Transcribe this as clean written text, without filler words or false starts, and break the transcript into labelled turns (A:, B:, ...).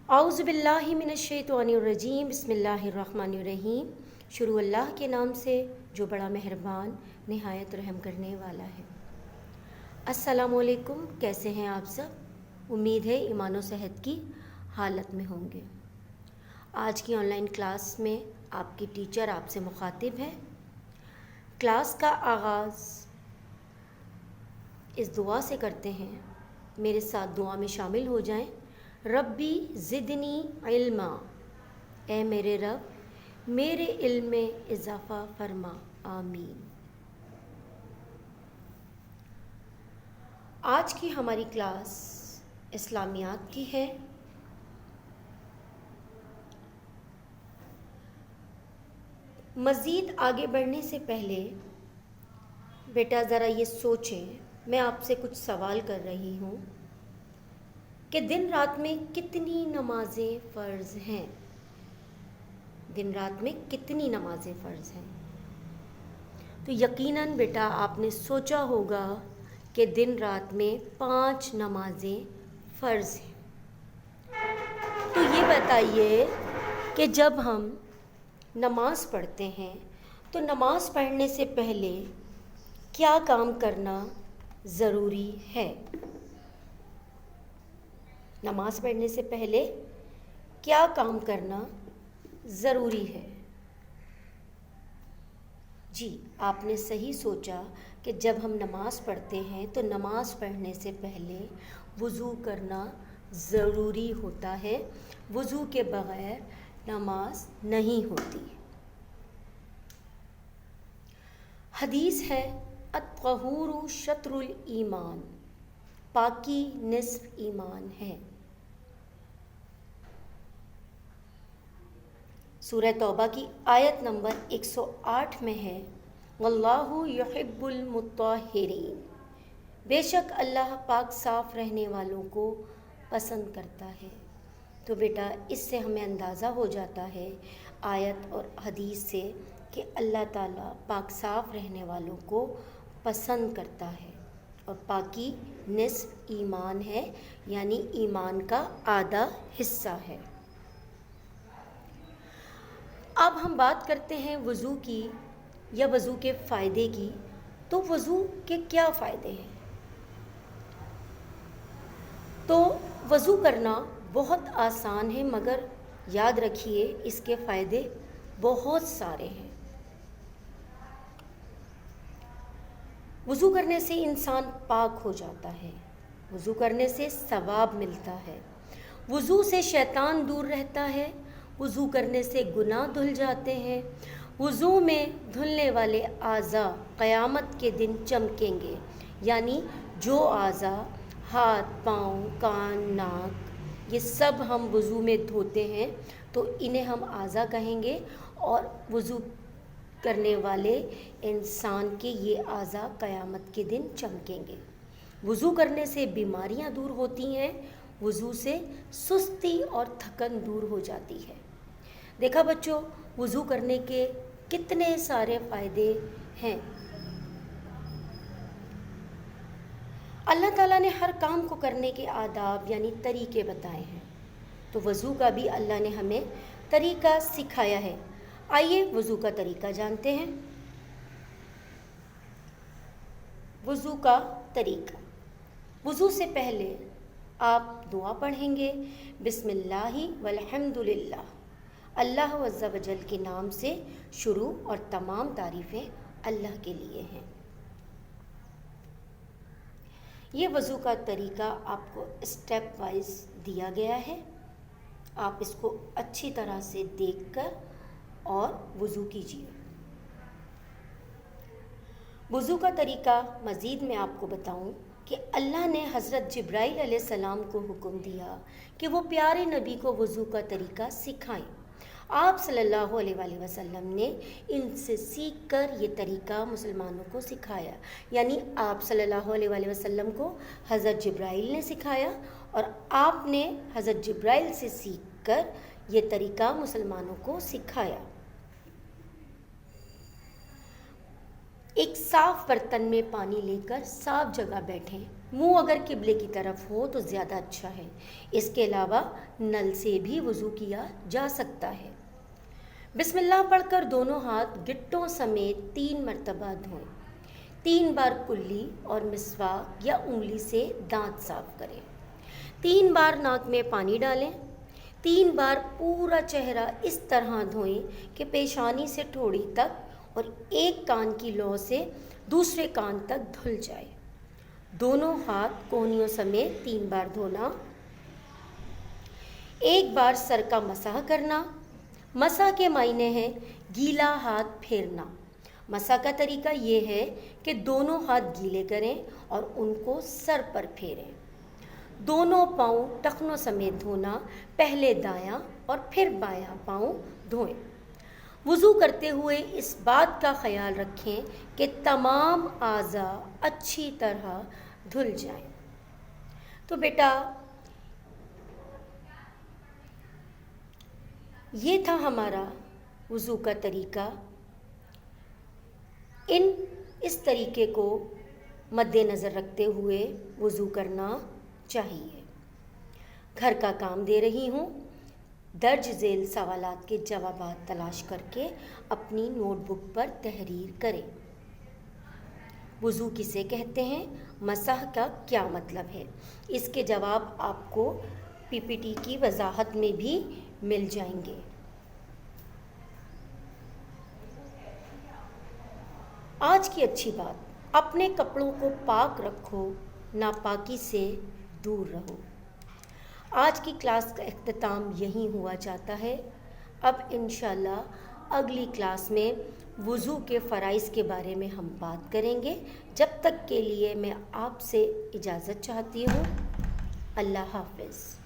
A: اعوذ باللہ من الشیطان الرجیم، بسم اللہ الرحمن الرحیم۔ شروع اللہ کے نام سے جو بڑا مہربان نہایت رحم کرنے والا ہے۔ السلام علیکم، کیسے ہیں آپ سب؟ امید ہے ایمان و صحت کی حالت میں ہوں گے۔ آج کی آن لائن کلاس میں آپ کی ٹیچر آپ سے مخاطب ہے۔ کلاس کا آغاز اس دعا سے کرتے ہیں، میرے ساتھ دعا میں شامل ہو جائیں۔ ربی زدنی علما، اے میرے رب میرے علم میں اضافہ فرما، آمین۔ آج کی ہماری کلاس اسلامیات کی ہے۔ مزید آگے بڑھنے سے پہلے بیٹا ذرا یہ سوچیں، میں آپ سے کچھ سوال کر رہی ہوں کہ دن رات میں کتنی نمازیں فرض ہیں؟ دن رات میں کتنی نمازیں فرض ہیں؟ تو یقیناً بیٹا آپ نے سوچا ہوگا کہ دن رات میں 5 نمازیں فرض ہیں۔ تو یہ بتائیے کہ جب ہم نماز پڑھتے ہیں تو نماز پڑھنے سے پہلے کیا کام کرنا ضروری ہے؟ نماز پڑھنے سے پہلے کیا کام کرنا ضروری ہے؟ جی، آپ نے صحیح سوچا کہ جب ہم نماز پڑھتے ہیں تو نماز پڑھنے سے پہلے وضو کرنا ضروری ہوتا ہے۔ وضو کے بغیر نماز نہیں ہوتی۔ حدیث ہے الطہور شطر الایمان، پاکی نصف ایمان ہے۔ سورہ توبہ کی آیت نمبر 108 میں ہے، واللہ یحب المطہرین، بے شک اللہ پاک صاف رہنے والوں کو پسند کرتا ہے۔ تو بیٹا اس سے ہمیں اندازہ ہو جاتا ہے آیت اور حدیث سے کہ اللہ تعالیٰ پاک صاف رہنے والوں کو پسند کرتا ہے، اور پاکی نصف ایمان ہے، یعنی ایمان کا آدھا حصہ ہے۔ اب ہم بات کرتے ہیں وضو کی یا وضو کے فائدے کی۔ تو وضو کے کیا فائدے ہیں؟ تو وضو کرنا بہت آسان ہے، مگر یاد رکھیے اس کے فائدے بہت سارے ہیں۔ وضو کرنے سے انسان پاک ہو جاتا ہے، وضو کرنے سے ثواب ملتا ہے، وضو سے شیطان دور رہتا ہے، وضو کرنے سے گناہ دھل جاتے ہیں، وضو میں دھلنے والے اعضاء قیامت کے دن چمکیں گے۔ یعنی جو اعضاء ہاتھ، پاؤں، کان، ناک، یہ سب ہم وضو میں دھوتے ہیں تو انہیں ہم اعضاء کہیں گے، اور وضو کرنے والے انسان کے یہ اعضاء قیامت کے دن چمکیں گے۔ وضو کرنے سے بیماریاں دور ہوتی ہیں، وضو سے سستی اور تھکن دور ہو جاتی ہے۔ دیکھا بچوں، وضو کرنے کے کتنے سارے فائدے ہیں۔ اللہ تعالیٰ نے ہر کام کو کرنے کے آداب یعنی طریقے بتائے ہیں، تو وضو کا بھی اللہ نے ہمیں طریقہ سکھایا ہے۔ آئیے وضو کا طریقہ جانتے ہیں۔ وضو کا طریقہ، وضو سے پہلے آپ دعا پڑھیں گے، بسم اللہ والحمد للہ، اللہ عز و جل کے نام سے شروع، اور تمام تعریفیں اللہ کے لیے ہیں۔ یہ وضو کا طریقہ آپ کو اسٹیپ وائز دیا گیا ہے، آپ اس کو اچھی طرح سے دیکھ کر اور وضو کیجیے۔ وضو کا طریقہ مزید میں آپ کو بتاؤں کہ اللہ نے حضرت جبرائیل علیہ السلام کو حکم دیا کہ وہ پیارے نبی کو وضو کا طریقہ سکھائیں۔ آپ صلی اللہ علیہ وآلہ وسلم نے ان سے سیکھ کر یہ طریقہ مسلمانوں کو سکھایا، یعنی آپ صلی اللہ علیہ وآلہ وسلم کو حضرت جبرائیل نے سکھایا، اور آپ نے حضرت جبرائیل سے سیکھ کر یہ طریقہ مسلمانوں کو سکھایا۔ ایک صاف برتن میں پانی لے کر صاف جگہ بیٹھیں منہ اگر قبلے کی طرف ہو تو زیادہ اچھا ہے۔ اس کے علاوہ نل سے بھی وضو کیا جا سکتا ہے۔ بسم اللہ پڑھ کر دونوں ہاتھ گٹوں سمیت 3 مرتبہ دھوئیں۔ 3 بار کلی اور مسواک یا انگلی سے دانت صاف کریں۔ 3 بار ناک میں پانی ڈالیں۔ 3 بار پورا چہرہ اس طرح دھوئیں کہ پیشانی سے ٹھوڑی تک اور ایک کان کی لو سے دوسرے کان تک دھل جائے۔ دونوں ہاتھ کوہنیوں سمیت 3 بار دھونا۔ 1 بار سر کا مسح کرنا۔ مسح کے معنی ہے گیلا ہاتھ پھیرنا۔ مسح کا طریقہ یہ ہے کہ دونوں ہاتھ گیلے کریں اور ان کو سر پر پھیریں۔ دونوں پاؤں ٹخنوں سمیت دھونا۔ پہلے دایاں اور پھر بایاں پاؤں دھوئیں۔ وضو کرتے ہوئے اس بات کا خیال رکھیں کہ تمام اعضاء اچھی طرح دھل جائیں۔ تو بیٹا یہ تھا ہمارا وضو کا طریقہ۔ اس طریقے کو مد نظر رکھتے ہوئے وضو کرنا چاہیے۔ گھر کا کام دے رہی ہوں، درج ذیل سوالات کے جوابات تلاش کر کے اپنی نوٹ بک پر تحریر کریں۔ وضو کسے کہتے ہیں؟ مسح کا کیا مطلب ہے؟ اس کے جواب آپ کو پی پی ٹی کی وضاحت میں بھی مل جائیں گے۔ آج کی اچھی بات، اپنے کپڑوں کو پاک رکھو، ناپاکی سے دور رہو۔ آج کی کلاس کا اختتام یہیں ہوا چاہتا ہے۔ اب انشاءاللہ اگلی کلاس میں وضو کے فرائض کے بارے میں ہم بات کریں گے۔ جب تک کے لیے میں آپ سے اجازت چاہتی ہوں۔ اللہ حافظ۔